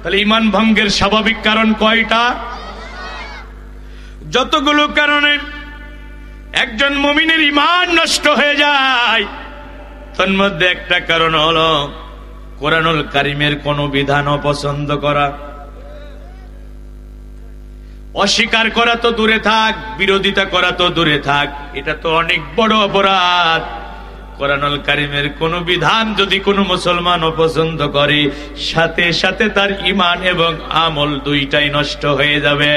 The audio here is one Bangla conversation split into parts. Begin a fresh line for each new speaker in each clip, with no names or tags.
তাহলে ঈমান ভঙ্গের স্বাভাবিক কারণ কয়টা? যতগুলো কারণে একজন মুমিনের ঈমান নষ্ট হয়ে যায়, তার মধ্যে একটা কারণ হলো কোরআনুল কারীমের কোন বিধান অপছন্দ করা, অস্বীকার করা তো দূরে থাক, বিরোধিতা করা তো দূরে থাক, এটা তো অনেক বড় অপরাধ। কোরআনুল কারীমের কোন বিধান যদি কোনো মুসলমান অপছন্দ করে, সাথে সাথে তার ঈমান এবং আমল দুইটাই নষ্ট হয়ে যাবে।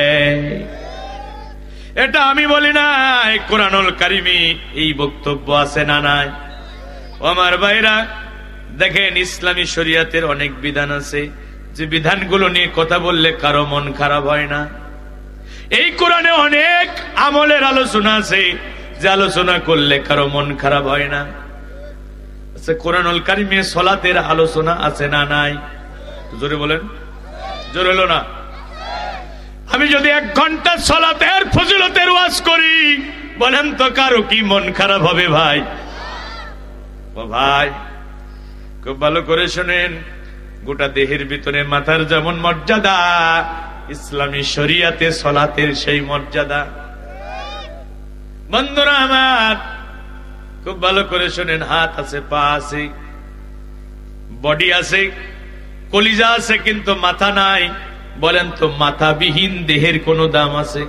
এটা আমি বলি না, কোরআনুল কারীমে এই বক্তব্য আছে না নাই? আমার ভাইরা দেখেন, ইসলামী শরীয়তের অনেক বিধান আছে যে বিধানগুলো নিয়ে কথা বললে কারো মন খারাপ হয় না। এই কোরআনে অনেক আমলের আলোচনা আছে যে আলোচনা করলে কারো মন খারাপ হয় না। আচ্ছা, কোরআনুল কারীমে সালাতের আলোচনা আছে না নাই? জোরে বলেন, জোরে হলো না? আমি যদি 1 ঘন্টা সালাতের ফজিলতের ওয়াজ করি, বলেন তো কারো কি মন খারাপ হবে? ভাই ও ভাই, খুব ভালো করে শোনেন, গোটা দেহের ভিতরে মাথার যেমন মর্যাদা, ইসলামী শরীয়তে সালাতের সেই মর্যাদা। বন্ধুরা আমার, খুব ভালো করে শোনেন, হাত আছে, পা আছে, বডি আছে, কলিজা আছে, কিন্তু মাথা নাই। বলেন তো মাথাবিহীন দেহের কোন দাম আছে?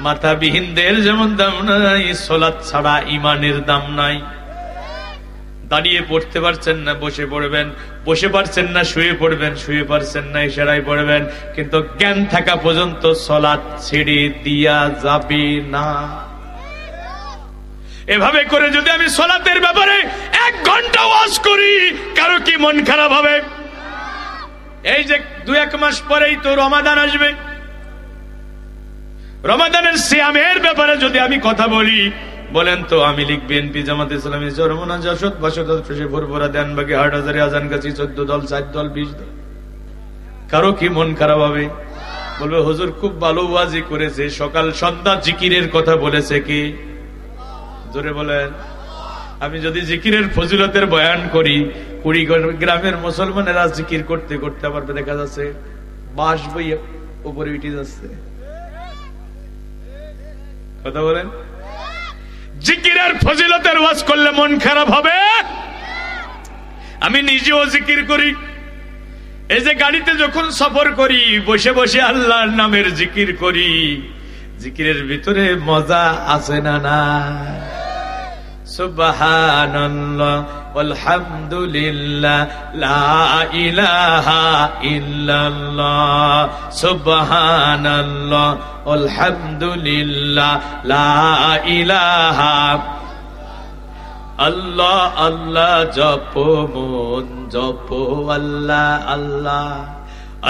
মাথাবিহীন দেহের যেমন দাম নাই, সালাত ছাড়া ঈমানের দাম নাই। দাঁড়িয়ে পড়তে পারছেন না, বসে পড়বেন, বসে পারছেন না, শুয়ে পড়বেন, শুয়ে পারছেন না, ইশারায় পড়বেন, কিন্তু জ্ঞান থাকা পর্যন্ত সালাত ছেড়ে দিয়া যাবে না। এভাবে করে যদি আমি সালাতের ব্যাপারে 1 ঘন্টা ওয়াজ করি, কারো কি মন খারাপ হবে? এই যে 2-1 মাস পরেই তো রমাদান আসবে, রমাদানের সিয়ামের ব্যাপারে যদি আমি কথা বলি, বলেন তো আমি লীগ, বিএনপি, জামাত ইসলামী, চরমনা, জাসদ, বাসদ, ফুরফুরা, দেনবাগি, হাটহাজারী, আজানগাছি, 14 দল, 4 দল, 20 দল, কারো কি মন খারাপ হবে? বলবে হুজুর খুব ভালো ওয়াজি করেছে, সকাল সন্ধ্যা জিকিরের কথা বলেছে। কি? জোরে বলেন। আমি যদি জিকিরের ফজিলতের বয়ান করি, 20 গ্রামের মুসলমানেরা জিকির করতে করতে আবার দেখা যাচ্ছে বাঁশ বই উপরে উঠে যাচ্ছে। কথা বলেন। জিকিরের ফজিলতের ওয়াজ করলে মন খারাপ হবে? আমি নিজেও জিকির করি। এই যে গাড়িতে যখন সফর করি, বসে বসে আল্লাহর নামের জিকির করি, জিকিরের ভিতরে মজা আছে না না? সুবহানাল্লাহ আলহামদুলিল্লাহ লা ইলাহা ইল্লাল্লাহ, সুবহানাল্লাহ আলহামদুলিল্লাহ লা ইলাহা। আল্লাহ আল্লাহ জপো মন জপো, আল্লাহ আল্লাহ,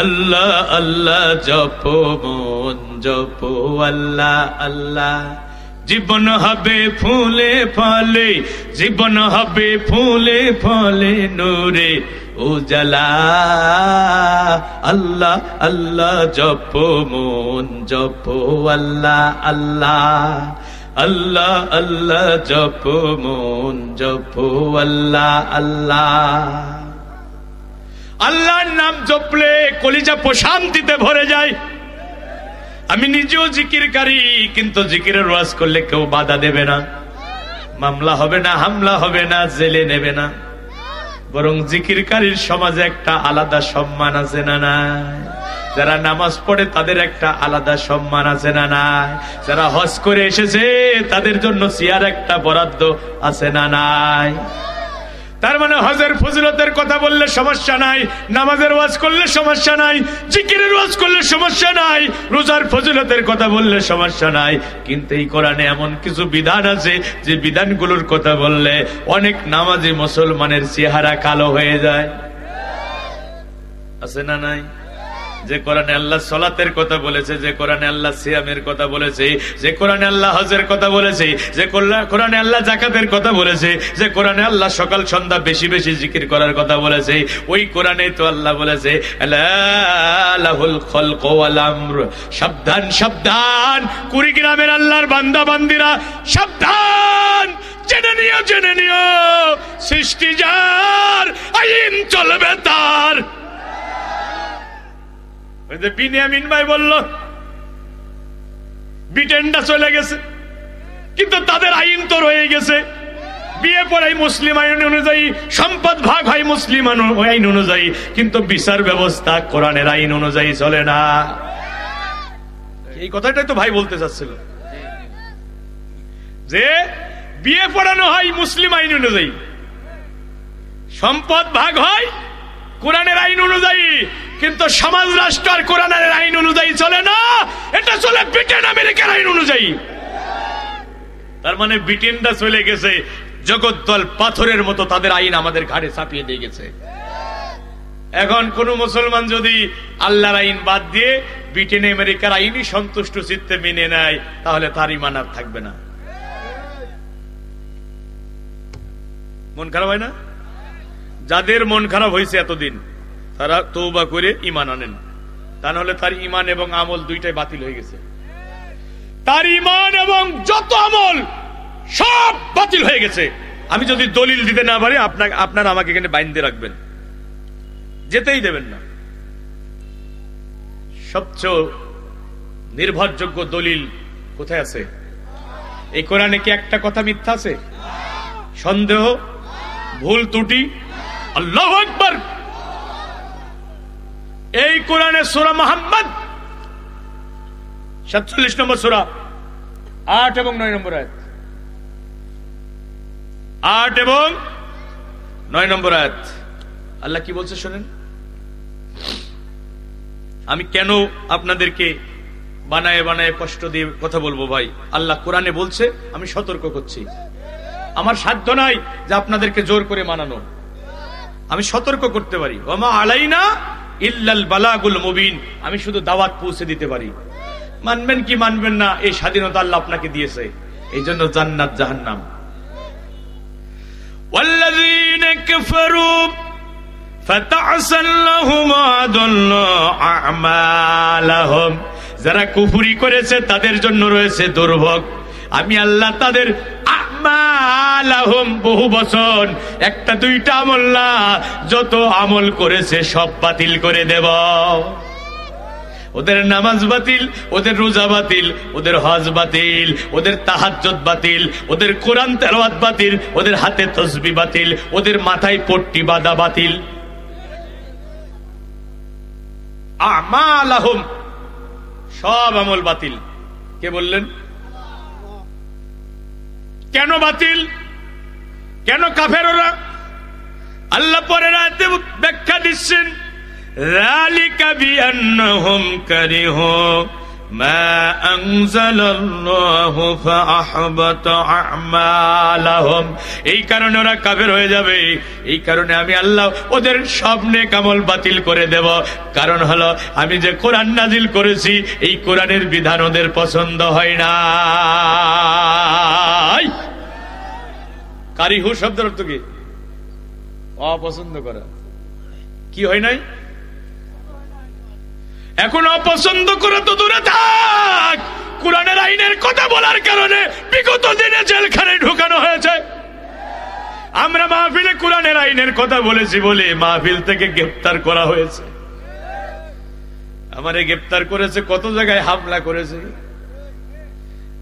আল্লাহ আল্লাহ জপো মন জপো, আল্লাহ আল্লাহ। জীবন হবে ফুলে ফলে, জীবন হবে ফুলে ফলে, নূরে উজালা। আল্লাহ আল্লাহ জপো মন জপো, আল্লাহ আল্লাহ, আল্লাহ আল্লাহ জপো মন জপো, আল্লাহ আল্লাহ। আল্লাহর নাম জপলে কলিজা প্রশান্তিতে ভরে যায়। আমি নিজেও জিকিরকারী, কিন্তু জিকিরের ওয়াজ করলে কেউ বাধা দেবে না, মামলা হবে না, হামলা হবে না, জেলে নেবে না। বরং জিকিরকারীর সমাজে একটা আলাদা সম্মান আছে না নাই? যারা নামাজ পড়ে তাদের একটা আলাদা সম্মান আছে না নাই? যারা হজ করে এসেছে তাদের জন্য সিয়ার একটা বরাদ্দ আছে না নাই? তার মানে হজের ফজিলতের কথা বললে সমস্যা নাই, নামাজের ওয়াজ করলে সমস্যা নাই, জিকিরের ওয়াজ করলে সমস্যা নাই, রোজার ফজিলতের কথা বললে সমস্যা নাই। কিন্তু এই কোরআনে এমন কিছু বিধান আছে যে বিধানগুলোর কথা বললে অনেক নামাজি মুসলমানের চেহারা কালো হয়ে যায়। আছে না নাই? যে কোরআনে আল্লাহ সালাতের কথা বলেছে, যে কোরআনে আল্লাহ সিয়ামের কথা বলেছে, যে কোরআনে আল্লাহ হজের কথা বলেছে, যে কোরআনে আল্লাহ যাকাতের কথা বলেছে, যে কোরআনে আল্লাহ সকাল সন্ধ্যা বেশি বেশি জিকির করার কথা বলেছে, ওই কোরআনে তো আল্লাহ বলেছে লাহুল খালকু ওয়াল আমর। সাবধান সাবধান, কুড়িগ্রামের আল্লাহর বান্দা বান্দিরা সাবধান, জেনে নিও জেনে নিও, সৃষ্টি যার, আইন চলবে তার। ওই যে বিনিয়ামিন ভাই বলল ব্রিটেনটা চলে গেছে, কিন্তু তাদের আইন তো রয়ে গেছে। বিয়ে পড়াই মুসলিম আইন অনুযায়ী, সম্পদ ভাগ হয় মুসলিম আইন অনুযায়ী, কিন্তু বিচার ব্যবস্থা কোরআনের আইন অনুযায়ী চলে না। এই কথাটাই তো ভাই বলতে চাচ্ছিল, যে বিয়ে পড়ানো হয় মুসলিম আইন অনুযায়ী, সম্পদ ভাগ হয় কোরআনের আইন অনুযায়ী, কিন্তু সমাজ রাষ্ট্র আর কোরআনের আইন অনুযায়ী চলে না, এটা চলে ব্রিটেন আমেরিকার আইন অনুযায়ী। তার মানে ব্রিটেনটা চলে গেছে, জগদ্দল পাথরের মতো তাদের আইন আমাদের ঘাড়ে চাপিয়ে দিয়ে গেছে। এখন কোন মুসলমান যদি আল্লাহর আইন বাদ দিয়ে ব্রিটেন আমেরিকার আইনই সন্তুষ্ট চিত্তে মেনে নেয়, তাহলে তার ঈমান আর থাকবে না। মন খারাপ হয় না? যাদের মন খারাপ হয়েছে এতদিন, তারা তওবা করে ঈমান আনেন, তা নাহলে তার ঈমান এবং আমল দুইটাই বাতিল হয়ে গেছে। তার ঈমান এবং যত আমল সব বাতিল হয়ে গেছে। আমি যদি দলিল দিতে না পারি, আপনারা আমাকে এখানে বাইন্ধে রাখবেন, যেতেই দেবেন না। সবচেয়ে নির্ভরযোগ্য দলিল কোথায় আছে? এই কোরআনে কি একটা কথা মিথ্যা আছে? সন্দেহ, ভুল ত্রুটি? আল্লাহু আকবার। এই কোরআনে সূরা মুহাম্মদ 47 নম্বর সূরা 8 এবং 9 নম্বর আয়াত, 8 এবং 9 নম্বর আয়াত আল্লাহ কি বলছে শুনেন। আমি কেন আপনাদেরকে বানায় বানায় কষ্ট দিয়ে কথা বলবো ভাই? আল্লাহ কোরআনে বলছে, আমি সতর্ক করছি। আমার সাধ্য নাই যে আপনাদেরকে জোর করে মানানো, আমি সতর্ক করতে পারি। ওমা আলাইনা ইল্লাল বালাগুল মুবিন, আমি শুধু দাওয়াত পৌঁছে দিতে পারি। মানবেন কি মানবেন না, এই স্বাধীনতা আল্লাহ আপনাকে দিয়েছে। এই জন্য জান্নাত জাহান্নাম। ওয়াল্লাযীনা কাফারু ফাতা'সাল লাহুম ওয়া আদাল্লা আ'মালাহুম, যারা কুফরি করেছে তাদের জন্য রয়েছে দুর্ভোগ। আমি আল্লাহ তাদের আমালাহুম, বহু বছর, একটা দুইটা আমল না, যত আমল করেছে সব বাতিল করে দেব। ওদের নামাজ বাতিল, ওদের রোজা বাতিল, ওদের হজ বাতিল, ওদের তাহাজ্জুদ বাতিল, ওদের কোরআন তেলাওয়াত বাতিল, ওদের হাতে তাসবিহ বাতিল, ওদের মাথায় পট্টি বাঁধা বাতিল। আমালাহুম, সব আমল বাতিল। কে বললেন? কেন বাতিল? কেন কাফের ওরা? আল্লাহ পরের আয়াতে ব্যাখ্যা দিচ্ছেন, যালিকা বিআন্নাহুম কারিহু মা আনজালাল্লাহু ফাআহবাতা আ'মালাহুম, এই কারণে ওরা কাফের হয়ে যাবে। এই কারণে আমি আল্লাহ ওদের সব নেক আমল বাতিল করে দেব। কারণ হলো, আমি যে কোরআন নাজিল করেছি, এই কোরআনের বিধান ওদের পছন্দ হয় না। কারিহু শব্দের অর্থ কি? অপছন্দ করা। কি হয় নাই? এখন অপছন্দ করে তো দূরে থাক, কোরআনের আইনের কথা বলার কারণে বিগত দিনে জেলখানায় ঢুকানো হয়েছে। আমরা মাহফিলে কোরআনের আইনের কথা বলেছি বলে মাহফিল থেকে গ্রেফতার করা হয়েছে। আমারে গ্রেফতার করেছে, কত জায়গায় হামলা করেছে।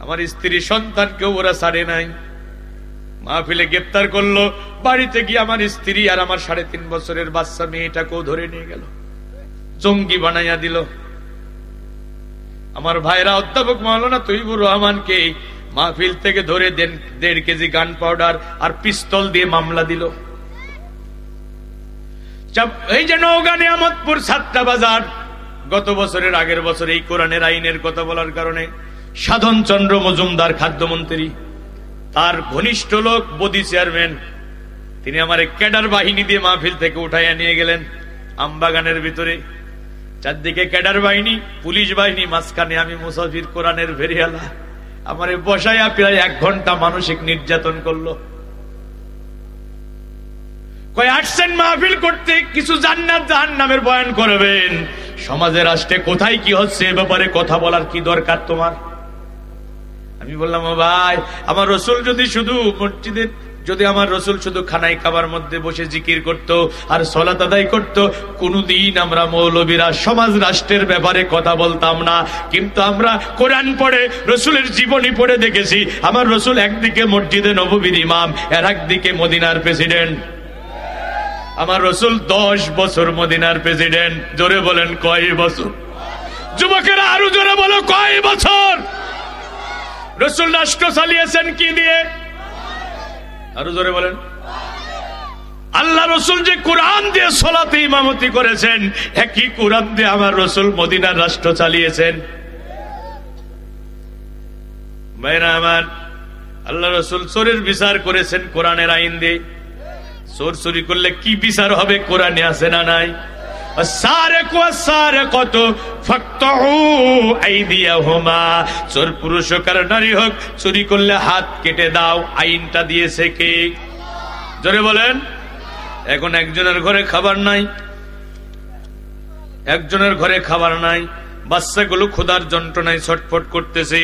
আমার স্ত্রী সন্তানকেও ওরা ছাড়ে নাই। মাহফিলে গ্রেফতার করলো, বাড়িতে গিয়ে আমার স্ত্রী আর আমার 3.5 বছরের বাচ্চা মেয়েটাকেও ধরে নিয়ে গেল, জঙ্গি বানাইয়া দিল। আমার ভাইরা অধ্যাপক মাওলানা তৈবুর রহমানকে মাহফিল থেকে ধরে 1.5 কেজি গান পাউডার আর পিস্তল দিয়ে মামলা দিল। এই যে নওগাঁ নিয়ামতপুর ছাত্রা বাজার, গত বছরের আগের বছর এই কোরআনের আইনের কথা বলার কারণে সাধন চন্দ্র মজুমদার খাদ্যমন্ত্রী, তার ঘনিষ্ঠ লোক বদি চেয়ারম্যান, তিনি আমার ক্যাডার বাহিনী দিয়ে মাহফিল থেকে উঠাইয়া নিয়ে গেলেন আমবাগানের ভিতরে। চারদিকে ক্যাডার বাহিনী, পুলিশ বাহিনী, মাঝখানে আমি মুসাফির কোরআনের ভেরিয়ালা। আমারে বসাইয়া প্রায় 1 ঘন্টা মানসিক নির্যাতন করলো। কয় আসছেন মাহফিল করতে, কিছু জান্নাত জাহান্নামের বয়ান করবেন, সমাজে রাষ্ট্রে কোথায় কি হচ্ছে এ ব্যাপারে কথা বলার কি দরকার তোমার? আমি বললাম, ও ভাই, আমার রসুল যদি শুধু মসজিদের যদি আমার রসুল শুধু খানাই খাবার মধ্যে বসে জিকির করত আর সালাত আদায় করত, কোনদিন আমরা মৌলবীরা সমাজ রাষ্ট্রের ব্যাপারে কথা বলতাম না। কিন্তু আমরা কোরআন পড়ে, রসুলের জীবনী পড়ে দেখেছি, আমার রসুল একদিকে মসজিদে নববীর ইমাম, আর একদিকে মদিনার প্রেসিডেন্ট। আমার রসুল 10 বছর মদিনার প্রেসিডেন্ট। জোরে বলেন কয় বছর? যুবকেরা আরো জোরে বলো কয় বছর? রসুল রাষ্ট্র চালিয়েছেন কি দিয়ে? আরো জোরে বলেন। আল্লাহ রসুল যে কোরআন দিয়ে সালাতে ইমামতি করেছেন, একই কোরআন দিয়ে আমার রসুল মদিনার রাষ্ট্র চালিয়েছেন। ভাইরা আমার, আল্লাহ রসুল চোরের বিচার করেছেন কোরআনের আইন দিয়ে। চোর চুরি করলে কি বিচার হবে কোরআনে আছে না নাই? চোর পুরুষ হোক আর নারী হোক, চুরি করলে হাত কেটে দাও। আইনটা দিয়েছে কে? জোরে বলেন। এখন একজনের ঘরে খাবার নাই, একজনের ঘরে খাবার নাই, বাচ্চাগুলো ক্ষুধার যন্ত্রণায় ছটফট করতেছে।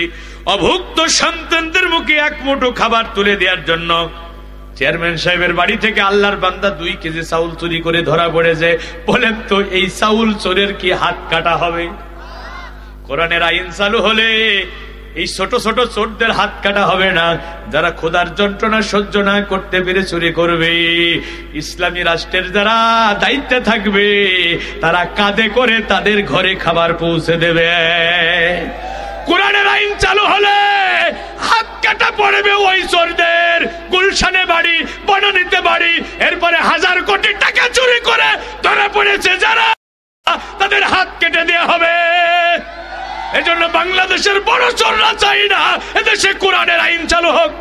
অভুক্ত সন্তানদের মুখে এক মুঠো খাবার তুলে দেওয়ার জন্য চেয়ারম্যান সাহেবের বাড়ি থেকে আল্লাহর বান্দা 2 কেজি চাউল চুরি করে ধরা পড়েছে। বলেন তো এই চাউল চোরের কি হাত কাটা হবে? কোরআনের আইন চালু হলে এই ছোট ছোট চোরদের হাত কাটা হবে না। যারা ক্ষুধার যন্ত্রণা সহ্য না করতে পেরে চুরি করবে, ইসলামী রাষ্ট্রের যারা দায়িত্বে থাকবে, তারা কাঁধে করে তাদের ঘরে খাবার পৌঁছে দেবে। কোরআনের আইন চালু হলে হাত কাটা পড়বে ওই চোরদের। গুলশানে বাড়ি, বনানীতে বাড়ি, এরপরে 1000 কোটি টাকা চুরি করে ধরা পড়েছে যারা, তাদের হাত কেটে দেওয়া হবে। এজন্য বাংলাদেশের বড় চোররা চাই না এদেশে কোরআনের আইন চালু হোক।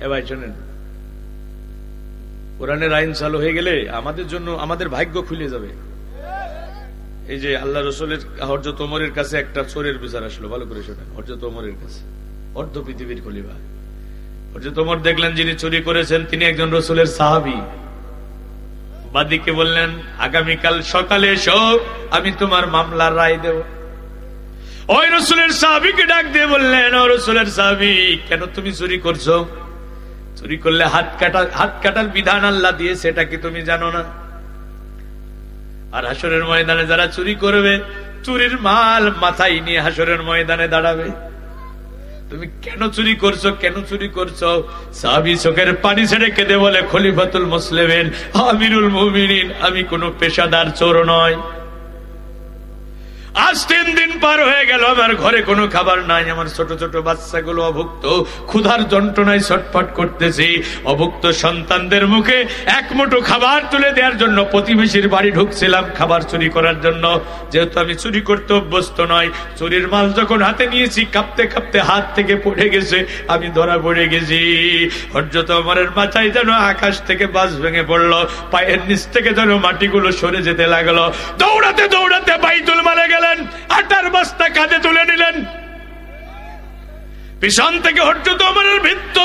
এ ভাই শোনেন, কোরআনের আইন চালু হয়ে গেলে আমাদের জন্য আমাদের ভাগ্য খুলে যাবে। এই যে আল্লাহ রসুলের হযরত ওমরের কাছে একটা চোরের বিচার আসলো, ভালো করে শোনেন। হযরত ওমরের কাছে, অর্ধ পৃথিবীর খলিফা হযরত ওমর দেখলেন যিনি চুরি করেছেন তিনি একজন রসুলের সাহাবী। বাদীকে বললেন, আগামীকাল সকালে এসো, আমি তোমার মামলার রায় দেব। ওই রসুলের সাহাবীকে ডাক দিয়ে বললেন, ও রসুলের সাহাবী, কেন তুমি চুরি করছো? চুরি করলে হাত কাটার বিধান আল্লাহ দিয়ে, সেটা কি তুমি জানো না? আর হাসরের ময়দানে যারা চুরি করবে, চুরির মাল মাথায় নিয়ে হাসরের ময়দানে দাঁড়াবে। তুমি কেন চুরি করছো, কেন চুরি করছো? সাহাবী চোখের পানি ছেড়ে কেঁদে বলে, খলিফাতুল মুসলিমিন, আমিরুল মুমিনিন, আমি কোনো পেশাদার চোর নয়। আজ 3 দিন পার হয়ে গেল, আমার ঘরে কোনো খাবার নাই, আমার ছোট ছোট বাচ্চাগুলো অভুক্ত, ক্ষুধার যন্ত্রণায় ছটফট করতেছি। অভুক্ত সন্তানদের মুখে এক মুঠো খাবার তুলে দেওয়ার জন্য প্রতিবেশীর বাড়ি ঢুকছিলাম খাবার চুরি করার জন্য। যেহেতু আমি চুরি করতে অভ্যস্ত নয়, চুরির মাল যখন হাতে নিয়েছি, কাঁপতে কাঁপতে হাত থেকে পড়ে গেছে, আমি ধরা পড়ে গেছি। হযরত ওমরের মাথায় যেন আকাশ থেকে বাজ ভেঙে পড়লো, পায়ের নিচ থেকে যেন মাটিগুলো সরে যেতে লাগলো। দৌড়াতে দৌড়াতে বাইতুল মালে গেলেন, আটার বস্তা কাঁধে তুলে নিলেন। পিছন থেকে হযরত ওমরের ভৃত্য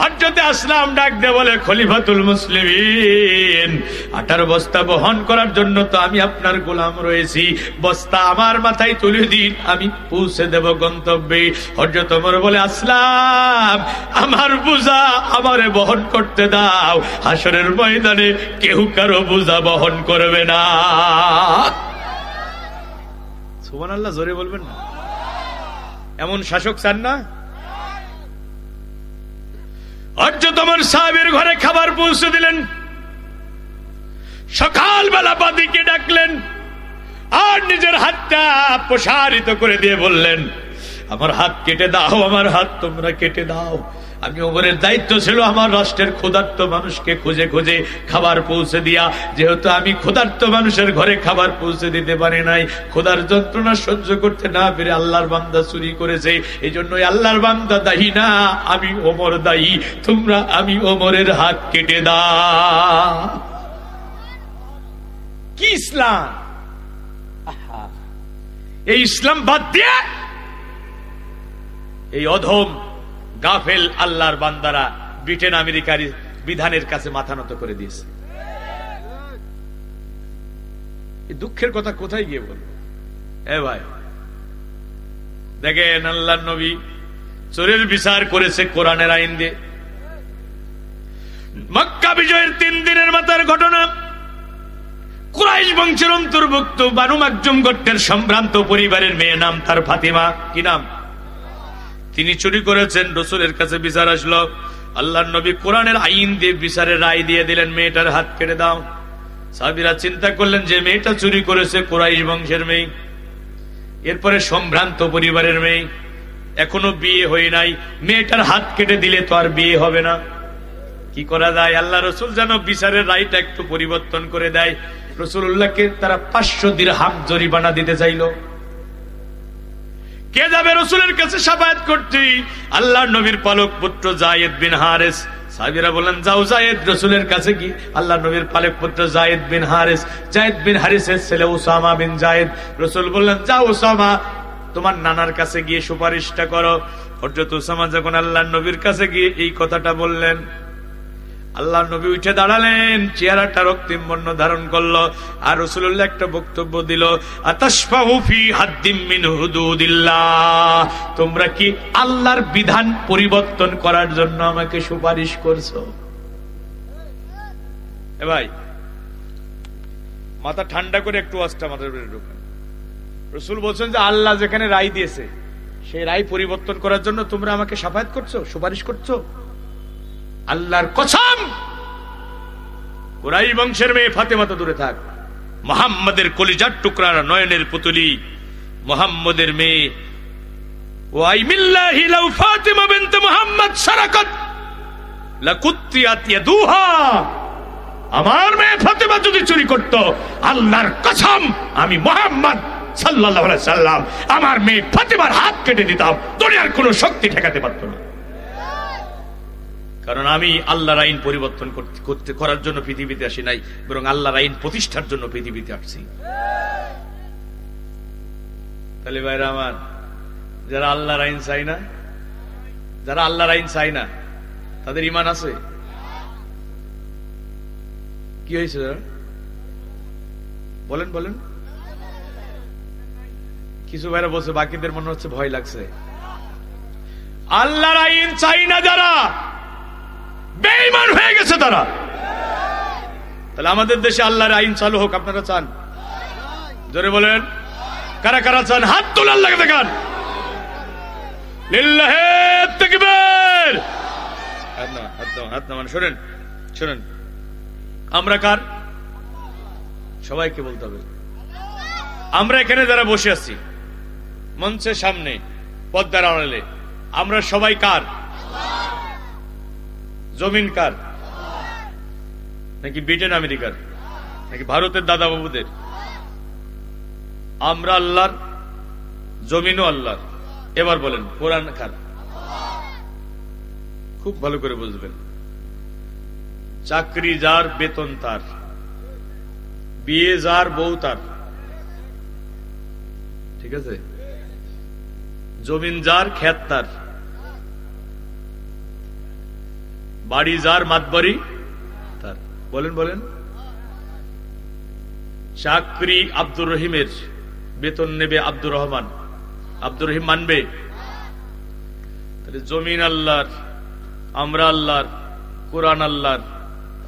হযরতে আসলাম ডাক দিয়ে বলে, খলিফাতুল মুসলিমিন, আটার বস্তা বহন করার জন্য তো আমি আপনার গোলাম রয়েছি, বস্তা আমার মাথায় তুলে দিন, আমি পৌঁছে দেব গন্তব্যে। হযরত ওমর বলে, আসলাম, আমার বোঝা আমারে বহন করতে দাও, হাসরের ময়দানে কেউ কারো বোঝা বহন করবে না। সুবহানাল্লাহ, জোরে বলবেন না? এমন শাসক চান না? হযরত ওমর সাহাবীর ঘরে খাবার পৌঁছে দিলেন। সকালবেলা বাদীকে ডাকলেন আর নিজের হাতটা প্রসারিত করে দিয়ে বললেন, আমার হাত কেটে দাও, আমার হাত তোমরা কেটে দাও। আমি ওমরের দায়িত্ব ছিল আমার রাষ্ট্রের ক্ষুধার্ত মানুষকে খুঁজে খুঁজে খাবার পৌঁছে দিয়া। যেহেতু আমি ক্ষুধার্ত মানুষের ঘরে খাবার পৌঁছে দিতে পারি নাই, ক্ষুধার যন্ত্রণা সহ্য করতে না পেরে আল্লাহর বান্দা চুরি করেছে, এই জন্যই আল্লাহর বান্দা দায়ী না, আমি ওমর দায়ী। তোমরা আমি ওমরের হাত কেটে দাও। কি ইসলাম! এই ইসলাম বাদ দিয়ে এই অধম গাফেল আল্লাহর বান্দারা ব্রিটেন আমেরিকার বিধানের কাছে মাথা নত করে দিয়েছে। এই দুঃখের কথা কোথায় গিয়ে বলবো? এ ভাই দেখেন, আল্লাহর নবী চোরের বিচার করেছে কোরআনের আইন দিয়ে। মক্কা বিজয়ের 3 দিনের মাথার ঘটনা। কুরাইশ বংশের অন্তর্ভুক্ত বানু মাকজুম গোত্রের সম্ভ্রান্ত পরিবারের মেয়ে, নাম তার ফাতিমা। কি নাম? তিনি চুরি করেছেন। রাসূলের কাছে বিচার আসলো। আল্লাহর নবী কোরআনের আইন দিয়ে বিচারের রায় দিয়ে দিলেন, মেয়েটার হাত কেটে দাও। সাহাবীরা চিন্তা করলেন যে মেয়েটা চুরি করেছে কুরাইশ বংশের মেয়ে, এরপরে সম্ভ্রান্ত পরিবারের মেয়ে, এখনো বিয়ে হয় নাই, মেয়েটার হাত কেটে দিলে তো আর বিয়ে হবে না। কি করা যায়? আল্লাহ রাসূল যেন বিচারের রায়টা একটু পরিবর্তন করে দেয়। রাসূলুল্লাহকে তারা 500 দিরহাম জরিমানা দিতে চাইল। কে যাবে রাসূলের কাছে শাফায়াত করতে? আল্লাহর নবীর পালক পুত্র যায়েদ বিন হারেস। সাহাবীরা বললেন, যাও যায়েদ রাসূলের কাছে কি? আল্লাহর নবীর পালক পুত্র যায়েদ বিন হারেস, যায়েদ বিন হারেসের ছেলে উসামা বিন যায়েদ। রাসূল বললেন, যাও উসামা, তোমার নানার কাছে গিয়ে সুপারিশটা করো। হযরত উসামা যখন আল্লাহর নবীর কাছে গিয়ে এই কথাটা বললেন, আল্লাহর নবী উঠে দাঁড়ালেন, চেহারাটা রক্তিম বর্ণ ধারণ করলো, আর রাসূলুল্লাহ একটা বক্তব্য দিল, আতাশফাহু ফি হাদ্দিম মিন হুদুদিল্লাহ, তোমরা কি আল্লাহর বিধান পরিবর্তন করার জন্য আমাকে সুপারিশ করছো? এ ভাই, মাথা ঠান্ডা করে একটু ওয়াজটা মাথার উপরে ঢোকান। রাসূল বলছেন যে আল্লাহ যেখানে রায় দিয়েছে সেই রায় পরিবর্তন করার জন্য তোমরা আমাকে শাফায়াত করছো, সুপারিশ করছো? আল্লাহর কসম, কুরাইশ বংশের মেয়ে ফাতেমা তো দূরে থাক, মুহাম্মাদের কলিজার টুকরা, নয়নের পুতুলি, মুহাম্মাদের মেয়ে, ওয়াইমিল্লাহি লাউ ফাতিমা বিনতে মুহাম্মদ সারাকাত লাকুত্তিয়াত ইয়াদুহা, আমার মেয়ে ফাতেমা যদি চুরি করত, আল্লাহর কসম আমি মুহাম্মদ সাল্লাল্লাহু আলাইহি সাল্লাম আমার মেয়ে ফাতেমার হাত কেটে দিতাম, দুনিয়ার কোনো শক্তি ঠেকাতে পারত না। কারণ আমি আল্লাহর আইন পরিবর্তন করার জন্য পৃথিবীতে আসি নাই, বরং আল্লাহর আইন প্রতিষ্ঠার জন্য পৃথিবীতে আসছি। তাহলে ভাইরা আমার, যারা আল্লাহর আইন চাই না, যারা আল্লাহর আইন চাই না, তাদের ঈমান আছে? কি হয়েছে বলেন বলেন? কিছু ভাইরা বলছে, বাকিদের মনে হচ্ছে ভয় লাগছে। আল্লাহর আইন চাই না যারা, বেঈমান হয়ে গেছে তারা। তাহলে আমাদের দেশে আল্লাহর আইন চালু হোক, আপনারা চান? জোরে বলেন, কারা কারা চান? হাত তুলে আল্লাহকে দেখান। লিল্লাহি তাকবীর। হাত না, শোনেন শোনেন, আমরা কার? সবাইকে বলতে হবে। আমরা এখানে যারা বসে আছি মঞ্চের সামনে, পর্দার আড়ালে, আমরা সবাই কার? জমিন কার? নাকি ব্রিটেন আমেরিকার? নাকি ভারতের দাদা বাবুদের? আমরা আল্লাহর, জমিনও আল্লাহর। এবার বলেন, কোরআন কার? খুব ভালো করে বুঝবেন। চাকরি যার, বেতন তার, বিয়ে যার, বউ তার, ঠিক আছে? জমিন যার, ক্ষেত তার, বাড়ি যার, মাতবাড়ি তার। বলেন বলেন। চাকরি আব্দুর রহিমের, বেতন নেবে আব্দুর রহমান। আব্দুর রহিম মানবে? তাহলে জমিন আল্লাহর, আমরা আল্লাহর, কোরআন আল্লাহর।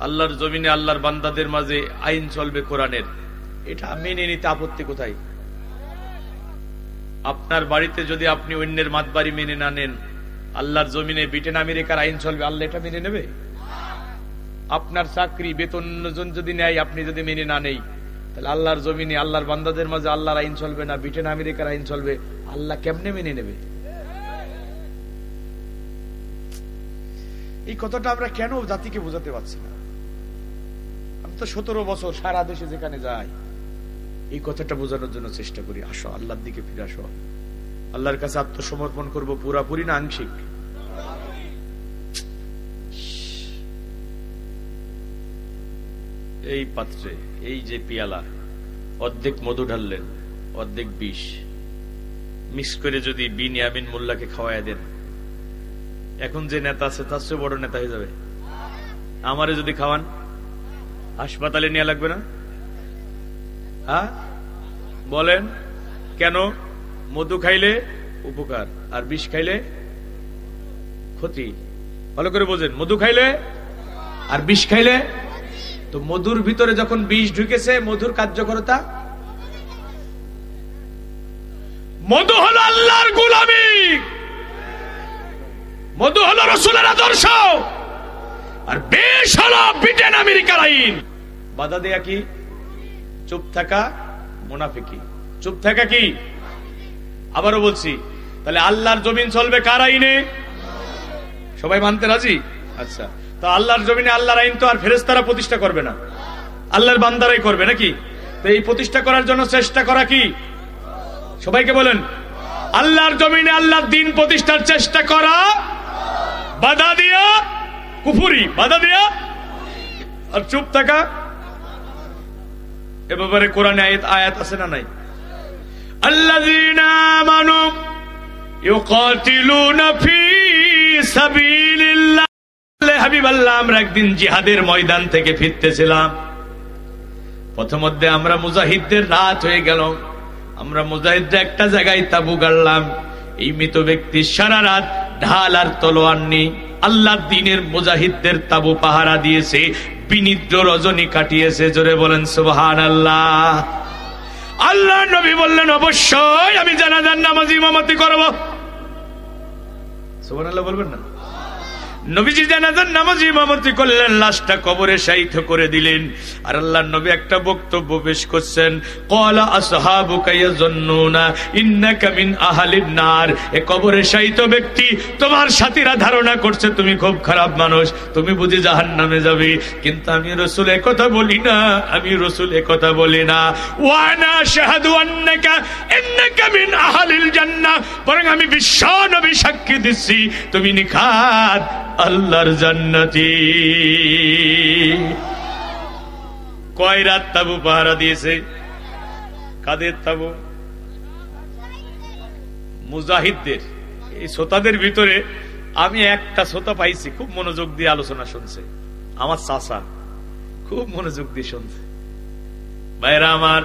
আল্লাহর জমিনে আল্লাহর বান্দাদের মাঝে আইন চলবে কোরআনের, এটা মেনে নিতে আপত্তি কোথায়? আপনার বাড়িতে যদি আপনি অন্যের মাতবাড়ি মেনে না নেন, আল্লাহর জমিনে ব্রিটেন আমেরিকার আইন চলবে, আল্লাহ এটা মেনে নেবে? আপনার চাকরি, বেতন যদি নেয়, আপনি যদি মেনে না নেই, তাহলে আল্লাহর জমিনে আল্লাহর বান্দাদের মাঝে আল্লাহর আইন চলবে না, ব্রিটেন আমেরিকার আইন চলবে, আল্লাহ কেমনে মেনে নেবে? এই কথাটা আমরা কেন জাতিকে বোঝাতে পারছি না? আমি তো 17 বছর সারা দেশে যেখানে যাই এই কথাটা বোঝানোর জন্য চেষ্টা করি। আসো, আল্লাহর দিকে ফিরে আসো, আল্লাহর কাছে আত্মসমর্পণ করবো, পুরাপুরি না আংশিক? এই পাত্রে, এই যে পিয়ালা, অর্ধেক মধু ঢাললেন, অর্ধেক বিষ মিক্স করে যদি বিনিয়ামিন মোল্লাকে খাওয়াই দেন, এখন যে নেতা আছে তার চেয়ে বড় নেতা হয়ে যাবে। আমারে যদি খাওয়ান, হাসপাতালে নেওয়া লাগবে না? হ্যাঁ বলেন কেন? মধু খাইলে উপকার, আর বিষ খাইলে ক্ষতি। ভালো করে বোঝেন, মধু খাইলে আর বিষ খাইলে, তো মধুর ভিতরে যখন বিষ ঢুকেছে, মধুর কার্যকরতা, মধু হলো আল্লাহর গোলামি, মধু হলো রাসূলের আদর্শ, আর বিষ হলো ব্রিটেন আমেরিকার আইন। বাধা দেয়া কি? চুপ থাকা মুনাফিকি। চুপ থাকা কি? আবারও বলছি, তাহলে আল্লাহর জমিন চলবে কার আইনে? সবাই মানতে রাজি? আচ্ছা, তো আল্লাহর জমিনে আল্লাহর আইন তো আর ফেরেশতারা প্রতিষ্ঠা করবে না, আল্লাহর বান্দারাই করবে নাকি? তো এই প্রতিষ্ঠা করার জন্য চেষ্টা করা কি? সবাইকে বলেন, আল্লাহর জমিনে আল্লাহর দ্বীন প্রতিষ্ঠার চেষ্টা করা, বাধা দিয়া কুফরি, বাধা দিয়া আর চুপ থাকা। এ ব্যাপারে কোরআনে আয়াত আছে না নাই? আল্লাযীনা আমানু ইউকাতিলুনা ফি সাবিলিল্লাহ। হাবিবাল্লাহ, আমরা একদিন জিহাদের ময়দান থেকে ফিরতেছিলাম। প্রথমধ্যে আমরা মুজাহিদদের রাত হয়ে গেল, আমরা মুজাহিদরা একটা জায়গায় তাবু গাড়লাম। এই মৃত ব্যক্তি সারা রাত ঢাল আর তলোয়ার নিয়ে আল্লাহর দ্বীনের মুজাহিদদের তাবু পাহারা দিয়েছে, বিনিদ্র রজনী কাটিয়েছে। জোরে বলেন সুবহানাল্লাহ। আল্লাহ নবী বললেন, অবশ্যই আমি জানাজার নামাজ ইমামতি করব। সুবহানাল্লাহ বলবেন না? নবীজি জানাজার নামাজ ইমামতি করলেন, লাশটা কবরে শায়িত করে দিলেন। আর আল্লাহর নবী একটা বক্তব্য পেশ করছেন, ক্বালা আসহাবুকা ইয়াযুন্নুনা ইন্নাকা মিন আহলিন নার। এ কবরে শায়িত ব্যক্তি, তোমার সাথীরা ধারণা করছে তুমি খুব খারাপ মানুষ, তুমি বুঝি জাহান্নামে যাবে। কিন্তু আমি রাসূল এ কথা বলি না, আমি রাসূল এ কথা বলি না। ওয়া আনা আশহাদু ইন্নাকা মিন আহলিল জান্নাহ, বরং আমি বিশ্ব নবী সাক্ষী দিচ্ছি তুমি নিখাত আল্লাহর জান্নাতি। কয় রাত তাবু পাহারা দিয়েছে? কাদের তাবু? মুজাহিদদের। এই শ্রোতাদের ভিতরে আমি একটা শ্রোতা পাইছি, খুব মনোযোগ দিয়ে আলোচনা শুনছে, আমার চাচা খুব মনোযোগ দিয়ে শুনছে। ভাইরা আমার,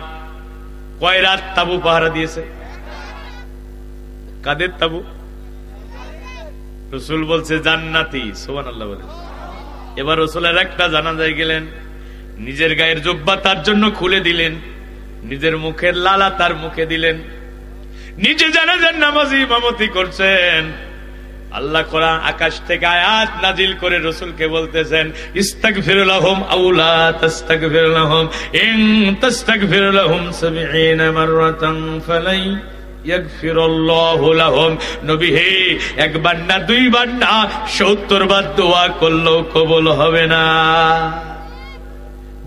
কয় রাত তাবু পাহারা দিয়েছে? কাদের তাবু? রসুল বলছে জান্নাতি। সুবহানাল্লাহ বলেন। এবার রসুলের একটা জানাজায় গেলেন, নিজের গায়ের জুব্বা তার জন্য খুলে দিলেন, নিজের মুখের লালা তার মুখে দিলেন, নিজে জানাজার নামাজ ইমামতি করছেন। আল্লাহ কোরআন আকাশ থেকে আয়াত নাজিল করে রসুলকে বলতেছেন, ইস্তাগফির লাহুম আও লা তাস্তাগফির লাহুম ইন তাস্তাগফির লাহুম ৭০ মাররাতান ফালাই ইয়াগফিরুল্লাহু লাহুম। নবী হে, একবার না দুইবার না ৭০ বার দোয়া করলেও কবুল হবে না।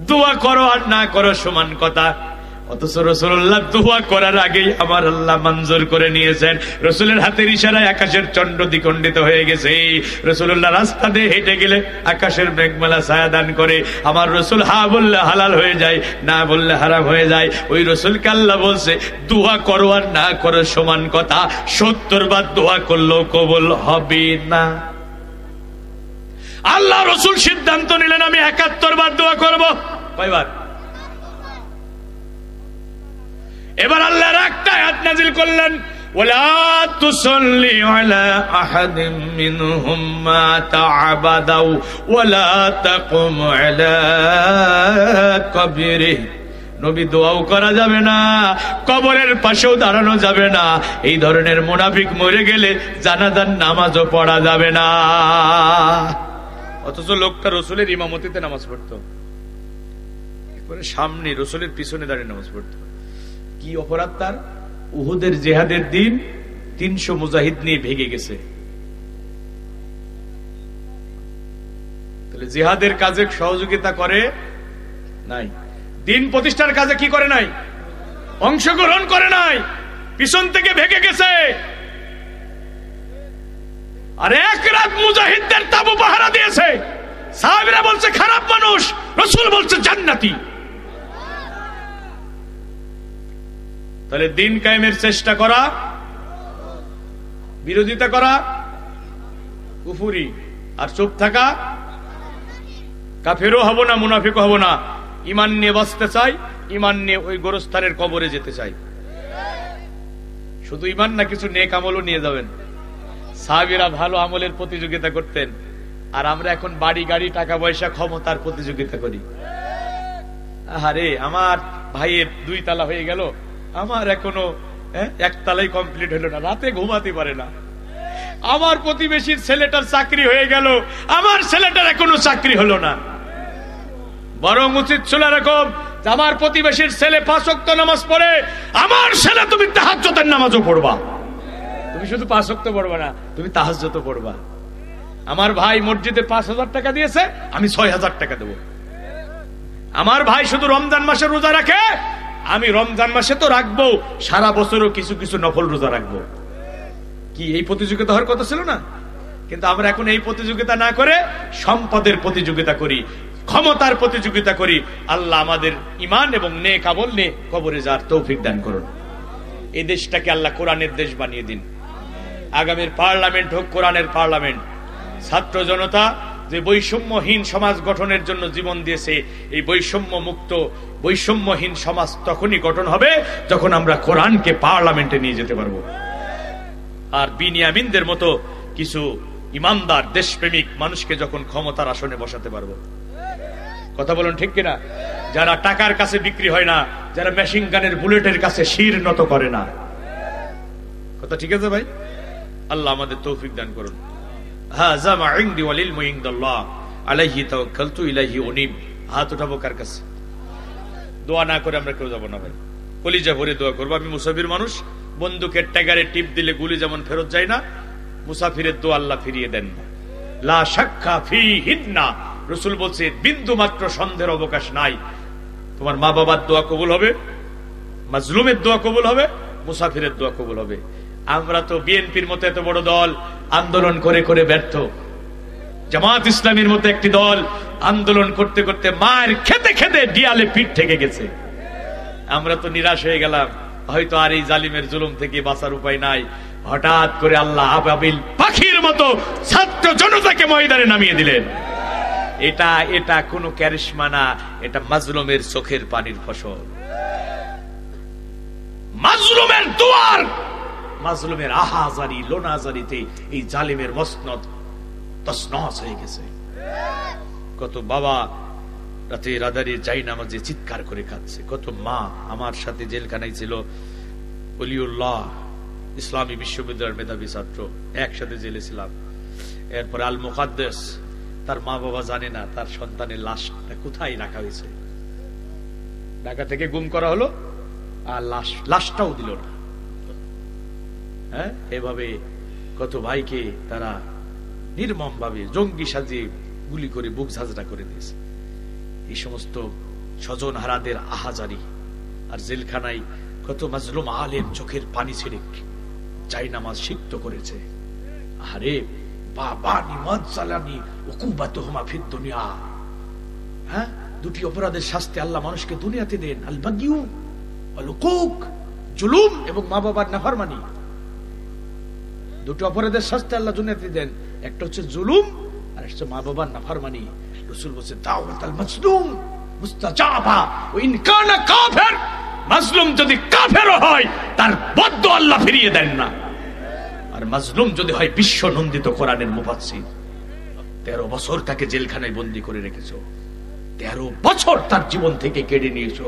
দোয়া করো আর না করো সমান কথা। অথচ রাসূলুল্লাহ দোয়া করার আগেই আমার আল্লাহ মঞ্জুর করে নিয়েছেন। রাসূলের হাতের ইশারায় আকাশের চন্দ্র দ্বিখণ্ডিত হয়ে গেছে। রাসূলুল্লাহ রাস্তা দিয়ে হেঁটে গেলে আকাশের মেঘমালা ছায়া দান করে। আমার রাসূল হা বললে হালাল হয়ে যায়, না বললে হারাম হয়ে যায়। ওই রাসূলকে আল্লাহ বলছে দোয়া করো আর না করো সমান কথা, ৭০ বার দোয়া করলেও কবুল হবে না। আল্লাহ রাসূল সিদ্ধান্ত নিলেন আমি ৭১ বার দোয়া করব। কয়বার? এবার আল্লাহর একটা আয়াত নাযিল করলেন, ওয়ালা তুসাল্লি আলা আহাদিম মিনহুম মাতা আবাদাও ওয়ালা তাকুম আলা কবরিহি। নবী দোয়াও করা যাবে না, কবরের পাশেও দাঁড়ানো যাবে না। এই ধরনের মুনাফিক মরে গেলে জানাজার নামাজও পড়া যাবে না। অথচ লোকটা রাসূলের ইমামতিতে নামাজ পড়তো, একবারে সামনে রাসূলের পিছনে দাঁড়িয়ে নামাজ পড়তো। কি অপরাধ তার? উহুদের জিহাদের দিন ৩০০ মুজাহিদ নিয়ে ভেগে গেছে। তাহলে জিহাদের কাজে সহযোগিতা করে নাই, দিন প্রতিষ্ঠার কাজে কি করে নাই? অংশগ্রহণ করে নাই, পিছন থেকে ভেগে গেছে। আর এক রাত মুজাহিদদের তাবু পাহারা দিয়েছে। সাহাবীরা বলছে খারাপ মানুষ, রাসূল বলছে জান্নাতি। তাহলে দিন কায়েমের চেষ্টা করা, বিরোধিতা করা কুফরি, আর চুপ থাকা কাফেরও হব না, মুনাফিকও হব না। ঈমান নিয়ে বাঁচতে চাই, ঈমান নিয়ে ওই গোরস্থানের কবরে যেতে চাই। শুধু ঈমান না, কিছু নেক আমলও নিয়ে যাবেন। সাহাবীরা ভালো আমলের প্রতিযোগিতা করতেন, আর আমরা এখন বাড়ি গাড়ি টাকা পয়সা ক্ষমতার প্রতিযোগিতা করি। আরে আমার ভাইয়ের 2 তালা হয়ে গেল, আমার এখনো 1 তালাই কমপ্লিট হলো না, রাতে ঘুমাতে পারে না। আমার প্রতিবেশীর ছেলেটার চাকরি হয়ে গেল, আমার ছেলেটার এখনো চাকরি হলো না। বরং উচিত ছিল এরকম, আমার প্রতিবেশীর ছেলে 5 ওয়াক্ত নামাজ পড়ে, আমার ছেলে তুমি তাহাজ্জুদের নামাজও পড়বা। তুমি শুধু 5 ওয়াক্ত পড়বা না, তুমি তাহাজ্জুদও পড়বা। আমার ভাই মসজিদে 5000 টাকা দিয়েছে, আমি 6000 টাকা দেবো। আমার ভাই শুধু রমজান মাসে রোজা রাখে, আমি রমজান মাসে তো রাখবো, সারা বছরও কিছু কিছু নফল রোজা রাখবো। কি এই প্রতিযোগিতা হওয়ার কথা ছিল না? কিন্তু আমরা এখন এই প্রতিযোগিতা না করে সম্পদের প্রতিযোগিতা করি, ক্ষমতার প্রতিযোগিতা করি। আল্লাহ আমাদের ঈমান এবং নেক আমল নিয়ে কবরে যাওয়ার তৌফিক দান করুন। এই দেশটাকে আল্লাহ কোরআনের দেশ বানিয়ে দিন। আগামীর পার্লামেন্ট হোক কোরআনের পার্লামেন্ট। ছাত্র জনতা যে বৈষম্যহীন সমাজ গঠনের জন্য জীবন দিয়েছে, এই বৈষম্য মুক্ত বৈষম্যহীন সমাজ তখনই গঠন হবে যখন আমরা কোরআনকে পার্লামেন্টে নিয়ে যেতে পারবো। আর বিনিয়ামিনদের মতো কিছু ইমানদার দেশপ্রেমিক মানুষকে যখন ক্ষমতার আসনে বসাতে পারবো। কথা বলুন ঠিক কিনা? যারা টাকার কাছে বিক্রি হয় না, যারা মেশিন গানের বুলেটের কাছে শির নত করে না। কথা ঠিক আছে ভাই? আল্লাহ আমাদের তৌফিক দান করুন। হাযা মা ইনদি ওয়াল ইলমু ইনদাল্লাহ আলাইহি তাওয়াক্কালতু ইলাইহি উনীব। হাত উঠাবো কার কাছে? দোয়া না করে আমরা কেউ যাব না ভাই। কলিজা ভরে দোয়া করবো। আমি মুসাফির মানুষ, বন্দুকের ট্যাগারে টিপ দিলে গুলি যেমন ফেরত যায় না, মুসাফিরের দোয়া আল্লাহ ফিরিয়ে দেন না। লা শাক্কা ফীহিন্না, রাসূল বলছে বিন্দু মাত্র সন্দেহের অবকাশ নাই। তোমার মা বাবার দোয়া কবুল হবে, মাজলুমের দোয়া কবুল হবে, মুসাফিরের দোয়া কবুল হবে। আমরা তো বিএনপির মতো এত বড় দল আন্দোলন করে করে ব্যর্থ। জামাত ইসলামীর মতো একটি দল আন্দোলন করতে করতে মার খেতে খেতে ডিয়ালে পিঠ থেকে গেছে। আমরা তো নিরাশ হয়ে গেলাম, হয়তো আর এই জালিমের জুলুম থেকে বাঁচার উপায় নাই। হঠাৎ করে আল্লাহ আবাবিল পাখির মতো ছাত্র জনতাকে ময়দানে নামিয়ে দিলেন। এটা কোনো ক্যারিশমা না, এটা মাজলুমের চোখের পানির ফসল। মাজলুমের দুয়ার, মাজলুমের আহাজারি লোনাজারিতে এই জালিমের মসনদ তছনছ হয়ে গেছে। কত বাবা রাতে রাদারির যাই নামাজে চিৎকার করে কাঁদছে, কত মা। আমার সাথে জেলখানায় ছিল ওলিউল্লাহ, ইসলামী বিশ্ববিদ্যালয়ের মেধাবী ছাত্র, একসাথে জেলে ছিলাম। এরপর আল মুকাদ্দাস, তার মা বাবা জানে না তার সন্তানের লাশটা কোথায় রাখা হয়েছে। ঢাকা থেকে গুম করা হলো, আর লাশটাও দিল না। এভাবে কত ভাইকে তারা নির্মম ভাবে জঙ্গি সাজিয়ে গুলি করে বুক ঝাঁঝরা করে দিয়েছে। এই সমস্ত স্বজন হারাদের আহাজারি। আর জেলখানায় কত মাজলুম আলেম চোখের পানি ছেড়ে যাই নামাজ সিক্ত করেছে। আরে বাবা নিমাজ চালানি উকুবাতুহুমা ফিদ দুনিয়া। দুটি অপরাধের শাস্তি আল্লাহ মানুষকে দুনিয়াতে দেন, আল বাগিউ ওয়াল উকুক, জুলুম এবং মা বাবার নাফরমানি। দুটি অপরাধের শাস্তি আল্লাহ দুনিয়াতে দেন, একটা হচ্ছে জুলুম আর একটা হচ্ছে মা বাবার নাফরমানি। রাসূল বলেছেন দাওয়াতুল মাজলুম মুস্তাজাবা ওয়া ইন কানা কাফির। মাজলুম যদি কাফেরও হয় তার বদদুয়া আল্লাহ ফিরিয়ে দেন না। আর মাজলুম যদি হয় বিশ্ব নন্দিত কোরআনের মুফাসসির। 13 বছর তাকে জেলখানায় বন্দী করে রেখেছো, 13 বছর তার জীবন থেকে কেড়ে নিয়েছো।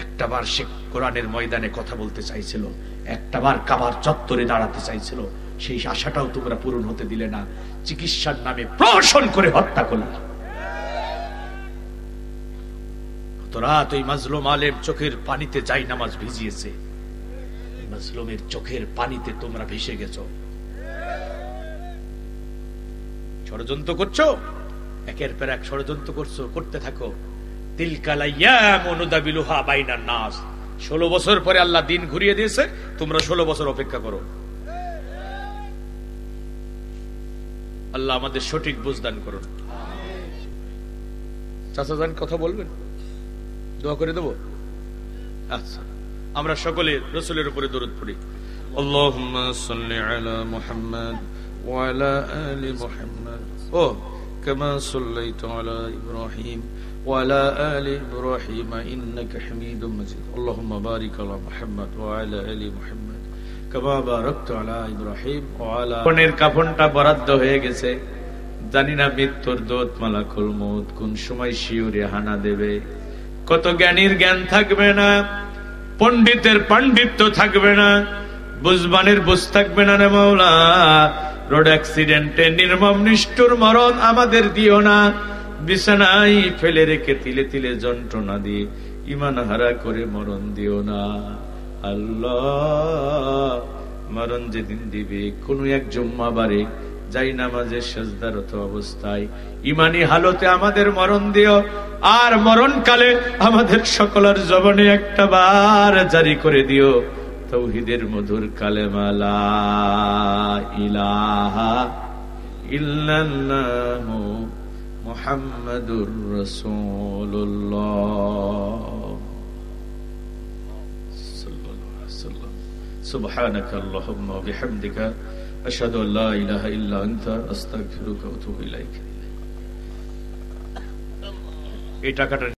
একটাবার সে কোরআনের ময়দানে কথা বলতে চাইছিল, একটাবার কাবার চত্বরে দাঁড়াতে চাইছিল, সেই আশাটাও তোমরা পূরণ হতে দিলে না। চিকিৎসার নামে প্রহসন করে হত্যা করলে। রাত ওই মাজলুম আলেম চোখের পানিতে যাই নামাজ ভিজিয়েছে, মাজলুমের চোখের পানিতে তোমরা ভেসে গেছো। ষড়যন্ত্র করছো, একের পর এক ষড়যন্ত্র করছো, করতে থাকো। তিলকাল আইয়ামু নুদাবিলুহা বাইনান নাস। 16 বছর পরে আল্লাহ দিন ঘুরিয়ে দিয়েছে, তোমরা 16 বছর অপেক্ষা করো। আল্লাহ আমাদের সঠিক বুঝদান করুন। চাচা যান কথা বলবেন, দোয়া করে দেবো। আচ্ছা, আমরা সকলে রাসূলের উপরে দরুদ পড়ি। আল্লাহুম্মা সাল্লি আলা মুহাম্মাদ ওয়া আলা আলি মুহাম্মাদ ও কামা সাল্লাইতা আলা ইব্রাহিম ওয়া আলা আলি ইব্রাহিম ইন্নাকা হামিদুম মাজিদ। আল্লাহুম্মা বারিক আলা মুহাম্মাদ ওয়া আলা আলি মুহাম্মাদ কামা বারাকতা আলা ইব্রাহিম ওয়া আলা কোনের কাফনটা বরাদ্দ হয়ে গেছে। জানি না মৃত্যুর দূত মালাকুল মউত কোন সময় শিউরে হানা দেবে। কত জ্ঞানীর জ্ঞান থাকবে না, পণ্ডিতের পাণ্ডিত্য থাকবে না, বুঝবানের বুঝ থাকবে না রে মাওলা। রোড অ্যাক্সিডেন্টে নির্মম নিষ্ঠুর মরণ আমাদের দিও না। বিছানায় ফেলে রেখে তিলে তিলে যন্ত্রণা দিয়ে ঈমান হারা করে মরণ দিও না আল্লাহ। মরণ যেদিন দিবে কোন এক জুম্মাবারে যাই নামাজে সিজদারত অবস্থায় ঈমানি হালতে আমাদের মরণ দিও। আর মরণকালে আমাদের সকলের জবানে একটা বার জারি করে দিও তাওহীদের মধুর কালেমা লা ইলাহা ইল্লাল্লাহু মুহাম্মাদুর রাসূলুল্লাহ সাল্লাল্লাহু আলাইহি ওয়াসাল্লাম। সুবহানাকা আল্লাহুম্মা ওয়া বিহামদিকা আশহাদু আল লা ইলাহা ইল্লা আনতা আস্তাগফিরুকা ওয়া আতুবু ইলাইক। এই টাকাটা